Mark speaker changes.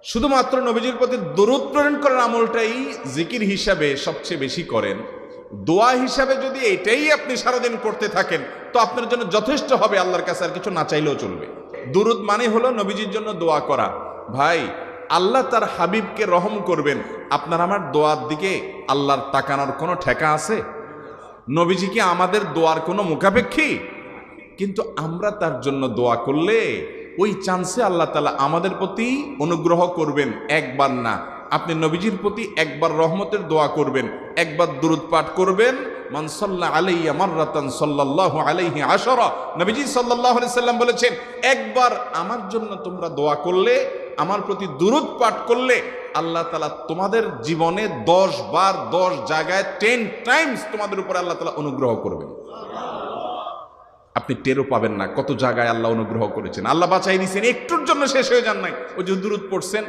Speaker 1: শুধুমাত্র নবীজির প্রতি দরুদ প্রেরণ করার আমলটাই জিকির হিসাবে সবচেয়ে বেশি করেন, দোয়া হিসাবে যদি এটাই আপনি সারাদিন করতে থাকেন তো আপনার জন্য যথেষ্ট হবে, আল্লাহর কাছে আর কিছু না চাইলেও চলবে। দুরুদ মানে হলো নবীজির জন্য দোয়া করা। ভাই, আল্লাহ তার হাবিবকে রহম করবেন, আপনার আমার দোয়ার দিকে আল্লাহর তাকানোর কোনো ঠেকা আছে? নবীজি কি আমাদের দোয়ার কোনো মুখাপেক্ষী? কিন্তু আমরা তার জন্য দোয়া করলে ওই চান্সে আল্লাহ তাআলা আমাদের প্রতি অনুগ্রহ করবেন। একবার না, আপনি নবীজির প্রতি একবার রহমতের দোয়া করবেন, একবার দুরূদ পাঠ করবেন, মান সাল্লা আলাইয়া মাররাতান সাল্লাল্লাহু আলাইহি আশারা। নবীজি সাল্লাল্লাহু আলাইহি সাল্লাম বলেছেন, একবার আমার জন্য তোমরা দোয়া করলে, আমার প্রতি দুরূদ পাঠ করলে, আল্লাহ তাআলা তোমাদের জীবনে 10 বার 10 জায়গায় 10 টাইমস তোমাদের উপরে আল্লাহ তাআলা অনুগ্রহ করবেন। আপনি টেরও পাবেন না কত জায়গায় আল্লাহ অনুগ্রহ করেছেন, আল্লাহ বাঁচাই দিয়েছেন, একটুর জন্য শেষ হয়ে যান নাই। ওই যে দুরূদ পড়ছেন,